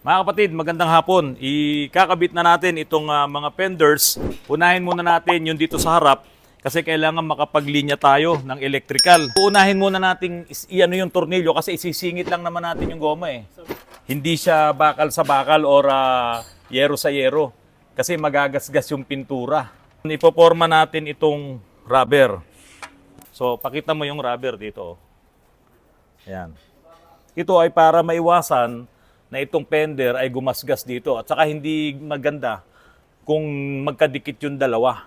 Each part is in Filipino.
Mga kapatid, magandang hapon. Ikakabit na natin itong mga fenders. Unahin muna natin yung dito sa harap kasi kailangan makapaglinya tayo ng electrical. Unahin muna natin iano yung tornilyo kasi isisingit lang naman natin yung goma eh. Hindi siya bakal sa bakal or yero sa yero kasi magagasgas yung pintura. Ipoporma natin itong rubber. So, pakita mo yung rubber dito. Ayan. Ito ay para maiwasan na itong fender ay gumasgas dito at saka hindi maganda kung magkadikit yung dalawa.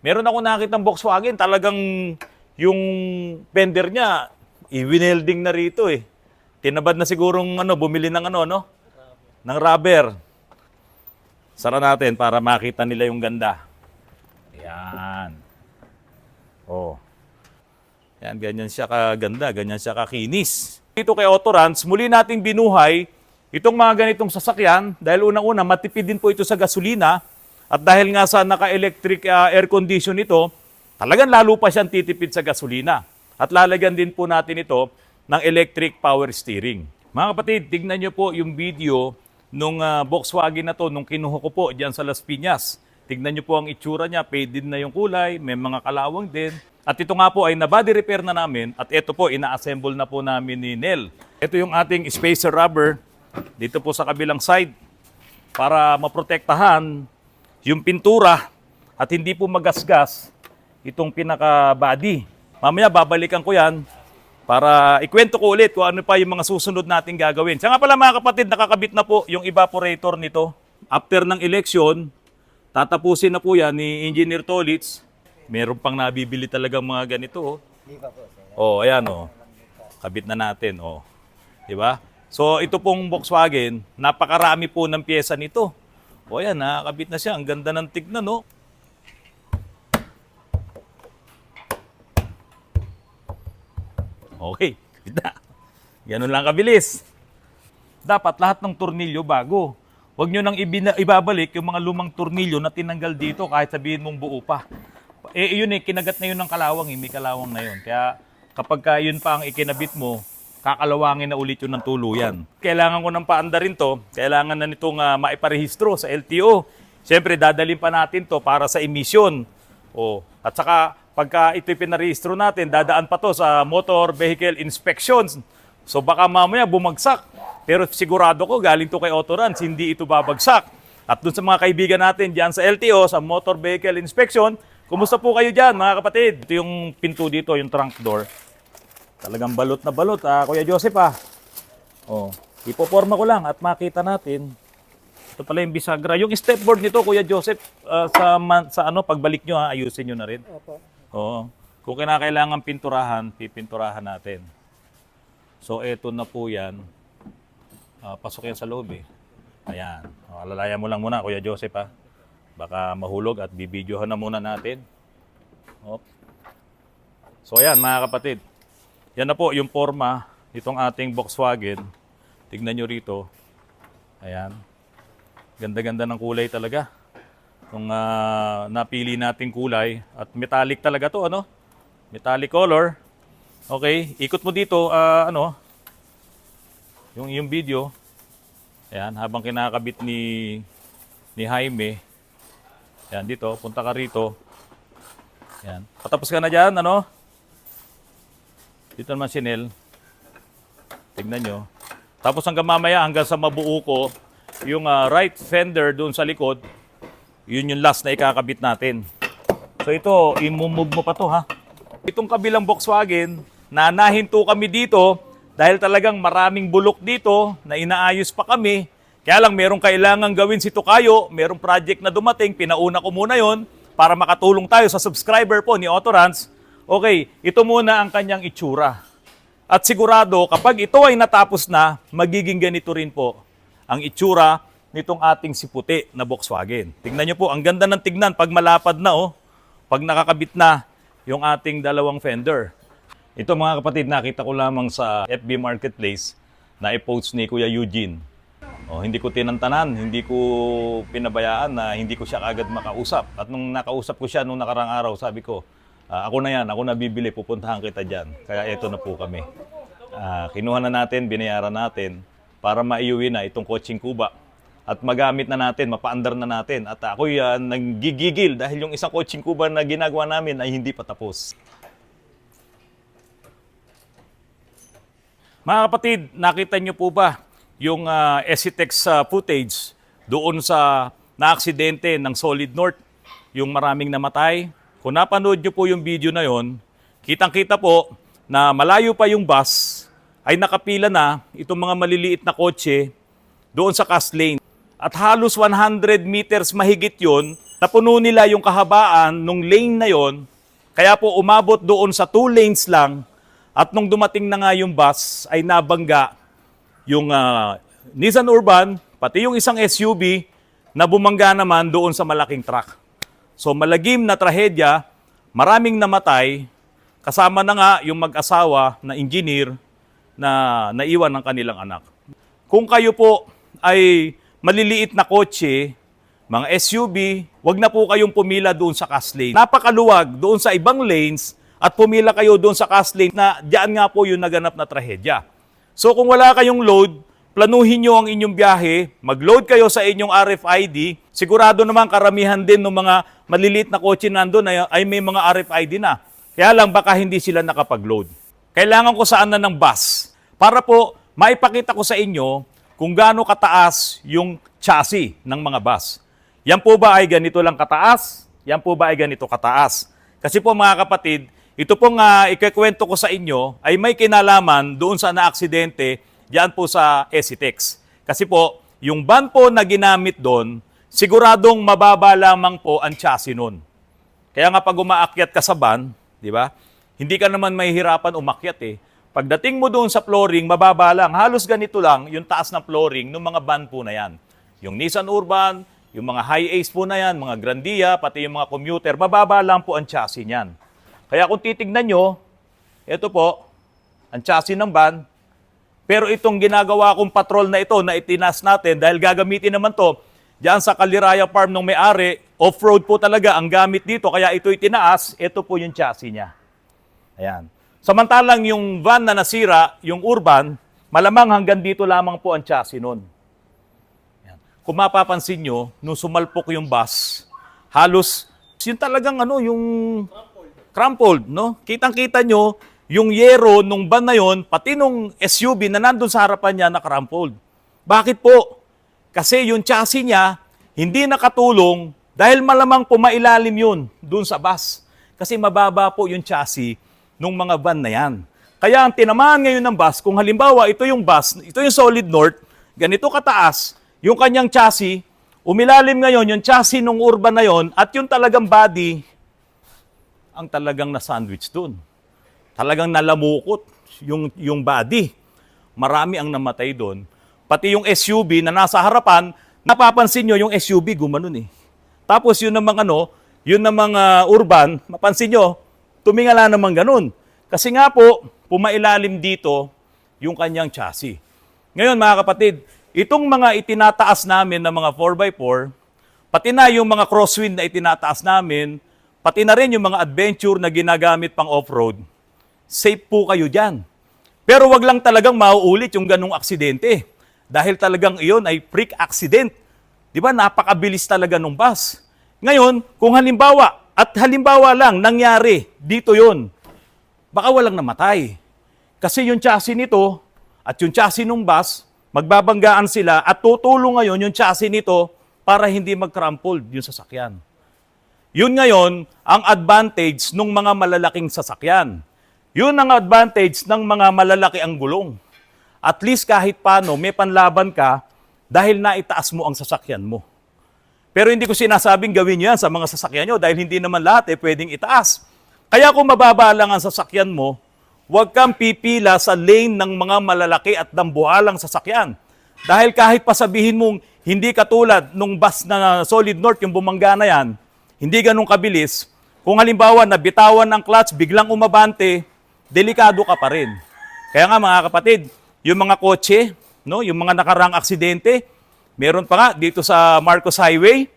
Meron ako nakitang Volkswagen, talagang yung fender niya i-winelding na rito eh. Tinabad na sigurong bumili ng ng rubber. Sara natin para makita nila yung ganda. Ayan. Oh. Yan, ganyan siya kaganda, ganyan siya kakinis. Dito kay Autorans, muli nating binuhay itong mga ganitong sasakyan dahil unang-una matipid din po ito sa gasolina at dahil nga sa naka-electric air condition ito, talagang lalo pa siyang titipid sa gasolina. At lalagyan din po natin ito ng electric power steering. Mga kapatid, tignan nyo po yung video nung Volkswagen na to, nung kinuha ko po dyan sa Las Piñas. Tignan nyo po ang itsura niya, faded na yung kulay, may mga kalawang din. At ito nga po ay na-body repair na namin at ito po ina-assemble na po namin ni Nel. Ito yung ating spacer rubber dito po sa kabilang side para maprotektahan yung pintura at hindi po magasgas itong pinaka-body. Mamaya babalikan ko yan para ikwento ko ulit kung ano pa yung mga susunod nating gagawin. Siya nga pala mga kapatid, nakakabit na po yung evaporator nito. After ng election, tatapusin na po yan ni Engineer Tolitz. Meron pang nabibili talagang mga ganito. Oh, ayan oh. Kabit na natin oh. 'Di ba? So ito pong Volkswagen, napakarami po ng piyesa nito. O ayan, nakakabit na siya. Ang ganda ng tignan no. Okay, kabit na. Ganun lang kabilis. Dapat lahat ng tornilyo bago. Huwag nyo nang ibabalik yung mga lumang tornilyo na tinanggal dito kahit sabihin mong buo pa. Yun kinagat na yun ng kalawang, may kalawang na yun. Kaya kapag yun pa ang ikinabit mo, kakalawangin na ulit yun ng tuluyan. Kailangan ko ng paanda rin to, kailangan na nitong maiparehistro sa LTO. Siyempre, dadalhin pa natin to para sa emission. At saka, pagka ito'y pinarehistro natin, dadaan pa to sa Motor Vehicle Inspections. So baka mamaya bumagsak. Pero sigurado ko, galing to kay Autorans, hindi ito babagsak. At dun sa mga kaibigan natin dyan sa LTO, sa Motor Vehicle Inspection, kumusta po kayo dyan, mga kapatid? Ito yung pinto dito, yung trunk door. Talagang balot na balot, Kuya Joseph ipoporma ko lang at makita natin. Ito pala yung bisagra. Yung stepboard nito, Kuya Joseph, pagbalik nyo, ayusin nyo na rin. Opo. Oo. Kung kinakailangan pinturahan, pipinturahan natin. So, eto na po yan. Pasok yan sa loob eh. Ayan. Alalayan mo lang muna, Kuya Joseph Baka mahulog at bibidyohan na muna natin. So ayan mga kapatid. Yan na po yung forma itong ating Volkswagen. Tignan nyo rito. Ayan. Ganda-ganda ng kulay talaga. Kung napili nating kulay. At metallic talaga to, Metallic color. Okay. Ikot mo dito, yung video. Ayan. Habang kinakabit ni Jaime. Yan, dito. Punta ka rito. Yan. Patapos ka na dyan, Dito naman si Nel. Tignan nyo. Tapos hanggang mamaya, hanggang sa mabuo ko, yung right fender doon sa likod, yun yung last na ikakabit natin. So ito, imumove mo pa to, Itong kabilang Volkswagen, nanahinto kami dito dahil talagang maraming bulok dito na inaayos pa kami. Kaya lang, merong kailangan gawin si Tokayo, merong project na dumating, pinauna ko muna yon para makatulong tayo sa subscriber po ni Autorans. Okay, ito muna ang kanyang itsura. At sigurado, kapag ito ay natapos na, magiging ganito rin po ang itsura nitong ating si puti na Volkswagen. Tingnan nyo po, ang ganda ng tignan pag malapad na, pag nakakabit na yung ating dalawang fender. Ito mga kapatid, nakita ko lamang sa FB Marketplace na i-post ni Kuya Eugene. Hindi ko tinantanan, hindi ko pinabayaan na hindi ko siya kagad makausap. At nung nakausap ko siya nung nakarang araw, sabi ko, ako na yan, ako na bibili, pupuntahan kita dyan. Kaya eto na po kami. Kinuha na natin, binayaran natin. para maiuwi na itong kotseng kuba. At magamit na natin, mapaandar na natin. At ako'y nanggigigil dahil yung isang kotseng kuba na ginagawa namin ay hindi pa tapos. Mga kapatid, nakita nyo po ba yung SCTEX footage doon sa naaksidente ng Solid North? Yung maraming namatay. Kung napanood nyo po yung video na yon, kitang-kita po na malayo pa yung bus ay nakapila na itong mga maliliit na kotse doon sa cast lane. At halos 100 meters mahigit yun, napuno nila yung kahabaan ng lane na yon, kaya po umabot doon sa 2 lanes lang, at nung dumating na nga yung bus, ay nabangga yung Nissan Urban, pati yung isang SUV, na bumangga naman doon sa malaking truck. So malagim na trahedya, maraming namatay, kasama na nga yung mag-asawa na engineer na naiwan ng kanilang anak. Kung kayo po ay maliliit na kotse, mga SUV, wag na po kayong pumila doon sa cast lane. Napakaluwag doon sa ibang lanes at pumila kayo doon sa cast lane na diyan nga po yung naganap na trahedya. So kung wala kayong load, planuhin nyo ang inyong biyahe, mag-load kayo sa inyong RFID, sigurado naman karamihan din ng mga maliliit na kotse nandun ay may mga RFID na. Kaya lang baka hindi sila nakapag-load. Kailangan ko saan na ng bus para po maipakita ko sa inyo kung gaano kataas yung chassis ng mga bus. Yan po ba ay ganito lang kataas? Yan po ba ay ganito kataas? Kasi po mga kapatid, ito pong ikikwento ko sa inyo ay may kinalaman doon sa naaksidente diyan po sa SCTEX. Kasi po, yung van po na ginamit doon, siguradong mababa lamang po ang chassis nun. Kaya nga pag umaakyat ka sa van, di ba? Hindi ka naman mahihirapan umakyat eh. Pagdating mo doon sa flooring, mababa lang. Halos ganito lang yung taas ng flooring ng mga van po na yan. Yung Nissan Urban, yung mga Hi-Ace po na yan, mga Grandia, pati yung mga commuter, mababa lang po ang chassis niyan. Kaya kung titignan nyo, ito po, ang chassis ng van. Pero itong ginagawa kong patrol na ito na itinas natin, dahil gagamitin naman to diyan sa Caliraya Farm ng may-ari, off-road po talaga ang gamit dito, kaya ito itinaas, ito po yung chassis niya. Ayan. Samantalang yung van na nasira, yung Urban, malamang hanggang dito lamang po ang chassis nun. Ayan. Kung mapapansin nyo, nung sumalpok yung bus, halos, yun talagang yung crumpled, no? Kitang-kita nyo, yung yero nung van na yon, pati nung SUV na nandun sa harapan niya na crumpled. Bakit po? Kasi yung chassis niya, hindi nakatulong dahil malamang pumailalim yun dun sa bus. Kasi mababa po yung chassis nung mga van na yan. Kaya ang tinamaan ngayon ng bus, kung halimbawa ito yung bus, ito yung Solid North, ganito kataas, yung kanyang chassis, umilalim ngayon yung chassis nung Urban na yon at yung talagang body, ang talagang na-sandwich dun. Talagang nalamukot yung body. Marami ang namatay dun. Pati yung SUV na nasa harapan, napapansin nyo yung SUV gumanon eh. Tapos yun namang yun namang Urban, mapansin nyo, tumingala naman ganun. Kasi nga po, pumailalim dito yung kanyang chassis. Ngayon mga kapatid, itong mga itinataas namin na mga 4x4, pati na yung mga crosswind na itinataas namin, pati na rin yung mga adventure na ginagamit pang off-road, safe po kayo dyan. Pero wag lang talagang mauulit yung ganung aksidente. Dahil talagang iyon ay freak accident. Di ba? Napakabilis talaga ng bus. Ngayon, kung halimbawa lang nangyari dito yon, baka walang namatay. Kasi yung chassis nito at yung chassis ng bus, magbabanggaan sila at tutulong ngayon yung chassis nito para hindi mag-crumpled yung sasakyan. Yun ngayon ang advantage ng mga malalaking sasakyan. Yun ang advantage ng mga malalaki ang gulong. At least kahit paano may panlaban ka dahil naitaas mo ang sasakyan mo. Pero hindi ko sinasabing gawin nyo yan sa mga sasakyan nyo dahil hindi naman lahat pwedeng itaas. Kaya kung mababa lang ang sasakyan mo, huwag kang pipila sa lane ng mga malalaki at dambuhalang sasakyan. Dahil kahit pasabihin mong hindi katulad nung bus na Solid North yung bumangga na yan, hindi ganun kabilis, kung halimbawa nabitawan ng clutch, biglang umabante, delikado ka pa rin. Kaya nga mga kapatid, yung mga kotse, yung mga nakarang aksidente, meron pa nga dito sa Marcos Highway,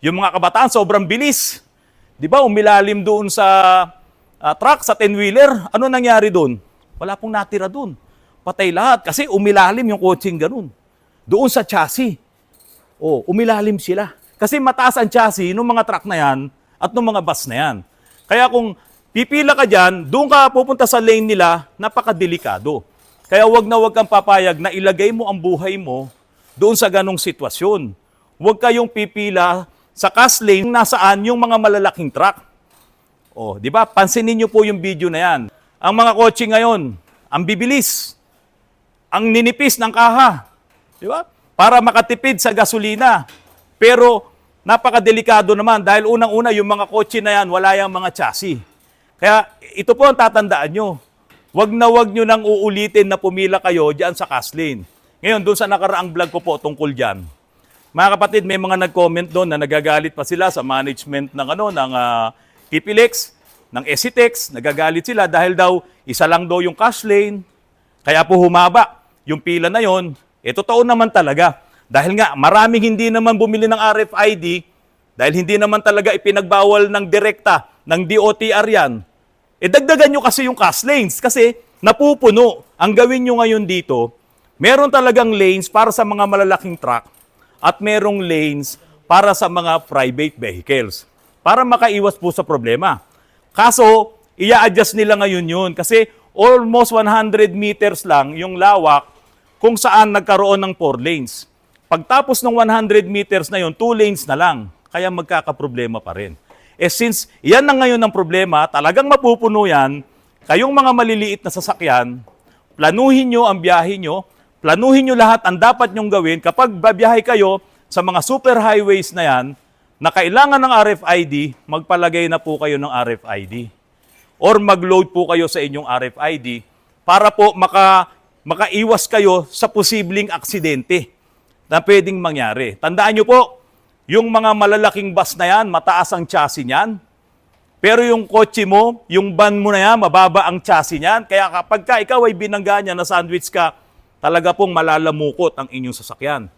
yung mga kabataan sobrang bilis. Di ba, umilalim doon sa truck, sa 10-wheeler. Ano nangyari doon? Wala pong natira doon. patay lahat. Kasi umilalim yung kotseng ganun. Doon sa chassis. Umilalim sila. Kasi mataas ang chassis ng mga truck na yan at ng mga bus na yan. Kaya kung pipila ka dyan, doon ka pupunta sa lane nila, napakadelikado. Kaya wag na wag kang papayag na ilagay mo ang buhay mo doon sa ganong sitwasyon. Huwag kayong pipila sa cast lane nasaan yung mga malalaking truck. Di ba? Pansinin niyo po yung video na yan. Ang mga kotse ngayon, ang bibilis, ang ninipis ng kaha. Di ba? Para makatipid sa gasolina. Pero napakadelikado naman dahil unang-una yung mga kotse na yan, wala yung mga chassis. Kaya ito po ang tatandaan nyo. Wag nyo nang uulitin na pumila kayo dyan sa cast lane. Ngayon, doon sa nakaraang vlog ko po tungkol dyan. Mga kapatid, may mga nag-comment doon na nagagalit pa sila sa management ng TPLEX, ng SCTEX, nagagalit sila dahil daw isa lang daw yung cast lane. Kaya po humaba yung pila na yon. Totoo naman talaga. Dahil nga, maraming hindi naman bumili ng RFID dahil hindi naman talaga ipinagbawal ng direkta ng DOTR yan. Dagdagan nyo kasi yung cast lanes kasi napupuno. Ang gawin nyo ngayon dito, meron talagang lanes para sa mga malalaking truck at merong lanes para sa mga private vehicles para makaiwas po sa problema. Kaso, i-adjust nila ngayon yun kasi almost 100 meters lang yung lawak kung saan nagkaroon ng 4 lanes. Pagtapos ng 100 meters na yun, 2 lanes na lang. Kaya magkakaproblema pa rin. Since yan na ngayon ang problema, talagang mapupuno yan, kayong mga maliliit na sasakyan, planuhin nyo ang biyahe nyo, planuhin nyo lahat ang dapat nyong gawin kapag babiyahe kayo sa mga super highways na yan, na kailangan ng RFID, magpalagay na po kayo ng RFID. Or mag-load po kayo sa inyong RFID para po makaiwas kayo sa posibleng aksidente na pwedeng mangyari. Tandaan nyo po, yung mga malalaking bus na yan, mataas ang chassis niyan. Pero yung kotse mo, yung van mo na yan, mababa ang chassis niyan. Kaya kapag ikaw ay binangga niya na sandwich ka, talaga pong malalamukot ang inyong sasakyan.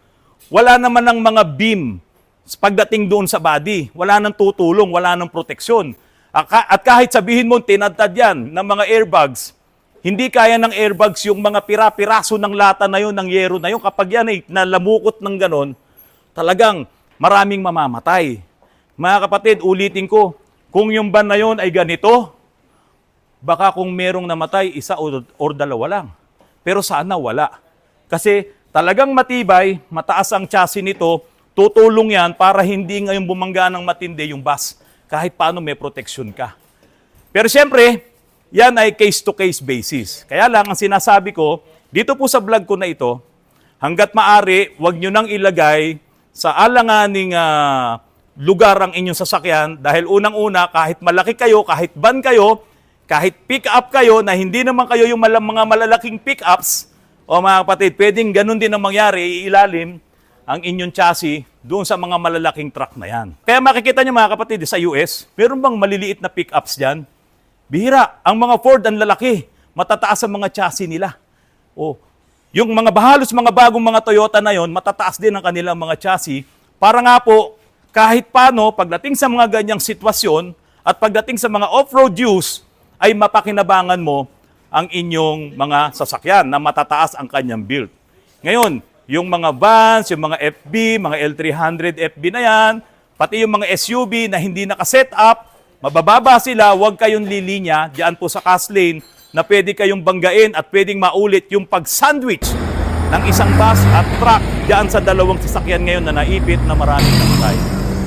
Wala naman ng mga beam pagdating doon sa body. Wala nang tutulong, wala nang proteksyon. At kahit sabihin mo, tinadtad yan ng mga airbags, hindi kaya ng airbags yung mga pira-piraso ng lata na yun, ng yero na yun. Kapag yan ay nalamukot ng ganon, talagang maraming mamamatay. Mga kapatid, ulitin ko, kung yung van na yun ay ganito, baka kung merong namatay, isa or dalawa lang. Pero sana wala. Kasi talagang matibay, mataas ang chassis nito, tutulong yan para hindi ngayon bumangga ng matindi yung bus. Kahit paano may proteksyon ka. Pero siyempre, yan ay case-to-case basis. Kaya lang, ang sinasabi ko, dito po sa vlog ko na ito, hanggat maaari, huwag nyo nang ilagay sa alanganing lugar ang inyong sasakyan dahil unang-una, kahit malaki kayo, kahit van kayo, kahit pick-up kayo na hindi naman kayo yung mga malalaking pick-ups, o mga kapatid, pwedeng ganun din ang mangyari, ilalim ang inyong chassis doon sa mga malalaking truck na yan. Kaya makikita nyo mga kapatid, sa US, meron bang maliliit na pick-ups dyan? Bihira, ang mga Ford ang lalaki, matataas ang mga chassis nila. Yung mga halos mga bagong mga Toyota na yon, matataas din ang kanilang mga chassis para nga po kahit paano pagdating sa mga ganyang sitwasyon at pagdating sa mga off-road use ay mapakinabangan mo ang inyong mga sasakyan na matataas ang kanyang build. Ngayon, yung mga vans, yung mga FB, mga L300 FB na yan, pati yung mga SUV na hindi nakaset up, mabababa sila, huwag kayong lilinya diyan po sa cast lane na pwede kayong banggain at pwedeng maulit yung pag-sandwich ng isang bus at truck diyan sa dalawang sasakyan ngayon na naipit na maraming namatay.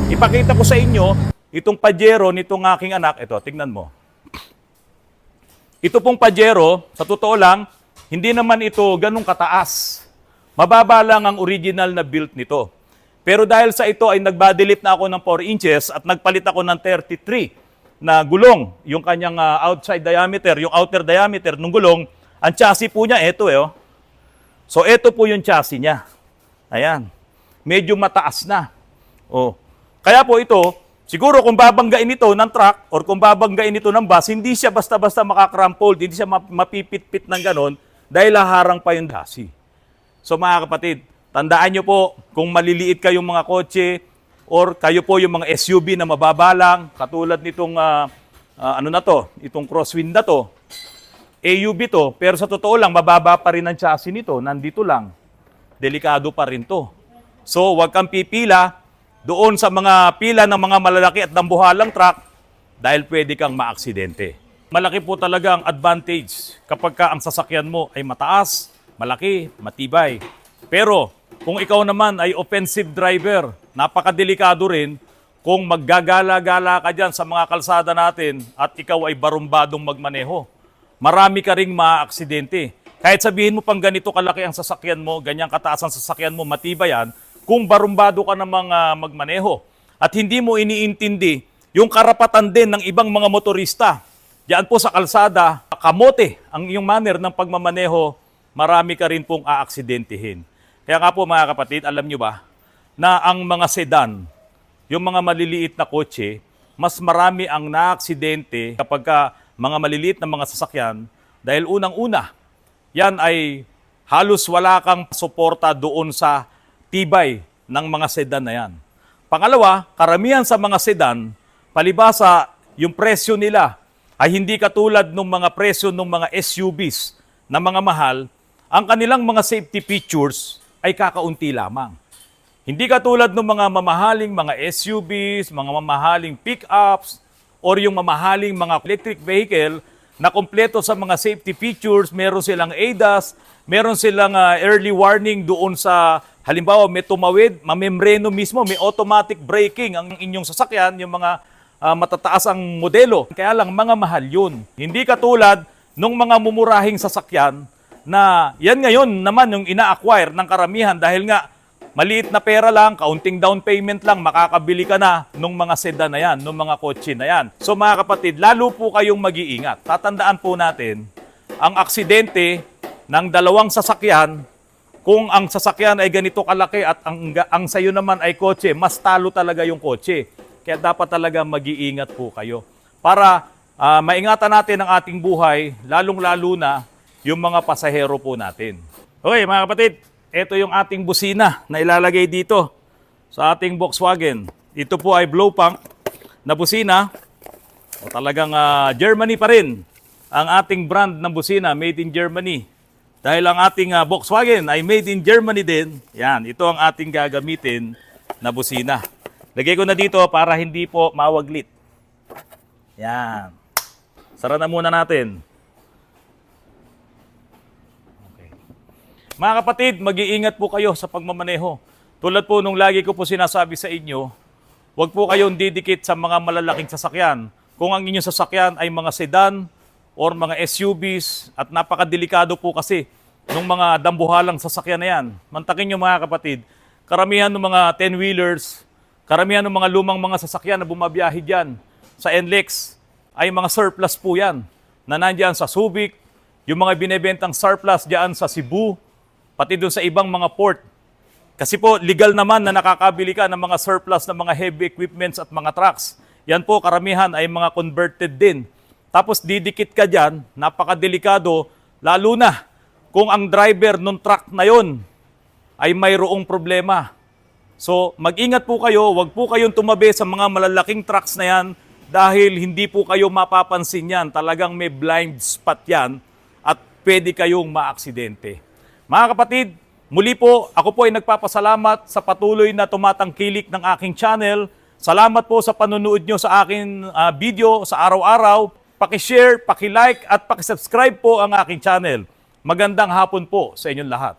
Ipakita ko sa inyo itong Pajero nitong aking anak. Ito, tingnan mo. Ito pong Pajero, sa totoo lang, hindi naman ito ganun kataas. Mababa lang ang original na build nito. Pero dahil sa ito ay nagbadelip na ako ng 4 inches at nagpalit ako ng 33 na gulong, yung kanyang outside diameter, yung outer diameter ng gulong, ang chassis po niya, ito So, ito po yung chassis niya. Ayan. Medyo mataas na. Kaya po ito, siguro kung babanggain ito ng truck or kung babanggain ito ng bus, hindi siya basta-basta makakrampold, hindi siya mapipit-pit ng ganon dahil haharang pa yung chassis. So mga kapatid, tandaan nyo po, kung maliliit kayong mga kotse, or kayo po yung mga SUV na mababalang, katulad nitong, itong crosswind na to, AUB to, pero sa totoo lang, mababa pa rin ang chassis nito, nandito lang. Delikado pa rin to. So, huwag kang pipila doon sa mga pila ng mga malalaki at dambuhalang truck dahil pwede kang maaksidente. Malaki po talaga ang advantage kapag ka ang sasakyan mo ay mataas, malaki, matibay. Pero kung ikaw naman ay offensive driver, napakadelikado rin kung maggagala-gala ka dyan sa mga kalsada natin at ikaw ay barumbadong magmaneho. Marami ka ring maaaksidente. Kahit sabihin mo pang ganito kalaki ang sasakyan mo, ganyang kataas ang sasakyan mo, matibay yan, kung barumbado ka namang magmaneho at hindi mo iniintindi yung karapatan din ng ibang mga motorista. Diyan po sa kalsada, kamote ang iyong manner ng pagmamaneho, marami ka rin pong aaksidentehin. Kaya nga po mga kapatid, alam nyo ba na ang mga sedan, yung mga maliliit na kotse, mas marami ang naaksidente kapag mga maliliit na mga sasakyan dahil unang-una, yan ay halos wala kang suporta doon sa tibay ng mga sedan na yan. Pangalawa, karamihan sa mga sedan, palibasa yung presyo nila ay hindi katulad ng mga presyo ng mga SUVs na mga mahal, ang kanilang mga safety features ay kakaunti lamang. Hindi katulad ng mga mamahaling mga SUVs, mga mamahaling pickups, or yung mamahaling mga electric vehicle na kompleto sa mga safety features, meron silang ADAS, meron silang early warning doon sa, halimbawa may tumawid, mamembreno mismo, may automatic braking ang inyong sasakyan, yung mga matataas ang modelo. Kaya lang mga mahal yun. Hindi katulad nung mga mumurahing sasakyan na yan ngayon naman yung ina-acquire ng karamihan dahil nga maliit na pera lang, kaunting down payment lang, makakabili ka na nung mga sedan na yan, nung mga kotse na yan. So mga kapatid, lalo po kayong mag-iingat. Tatandaan po natin, ang aksidente ng dalawang sasakyan, kung ang sasakyan ay ganito kalaki at ang sayo naman ay kotse, mas talo talaga yung kotse. Kaya dapat talaga mag-iingat po kayo. Para maingatan natin ang ating buhay, lalong-lalo na yung mga pasahero po natin. Okay mga kapatid, ito yung ating busina na ilalagay dito sa ating Volkswagen. Ito po ay blow pump na busina. O talagang Germany pa rin ang ating brand ng busina, made in Germany. Dahil ang ating Volkswagen ay made in Germany din. Yan, ito ang ating gagamitin na busina. Lagay ko na dito para hindi po mawaglit. Yan. Sara na muna natin. Mga kapatid, mag-iingat po kayo sa pagmamaneho. Tulad po nung lagi ko po sinasabi sa inyo, huwag po kayong didikit sa mga malalaking sasakyan. Kung ang inyong sasakyan ay mga sedan or mga SUVs at napakadelikado po kasi ng mga dambuhalang sasakyan na yan. Mantakin nyo mga kapatid, karamihan ng mga 10-wheelers, karamihan ng mga lumang mga sasakyan na bumabiyahe dyan sa NLEX ay mga surplus po yan na nandyan sa Subic, yung mga binebentang surplus dyan sa Cebu, pati doon sa ibang mga port. Kasi po, legal naman na nakakabili ka ng mga surplus ng mga heavy equipments at mga trucks. Yan po, karamihan ay mga converted din. Tapos didikit ka dyan, napakadelikado, lalo na kung ang driver ng truck na yon ay mayroong problema. So, mag-ingat po kayo, wag po kayong tumabi sa mga malalaking trucks na yan dahil hindi po kayo mapapansin yan. Talagang may blind spot yan at pwede kayong maaksidente. Mga kapatid, muli po, ako po ay nagpapasalamat sa patuloy na tumatangkilik ng aking channel. Salamat po sa panonood nyo sa aking video sa araw-araw. Paki-share, paki-like at paki-subscribe po ang aking channel. Magandang hapon po sa inyong lahat.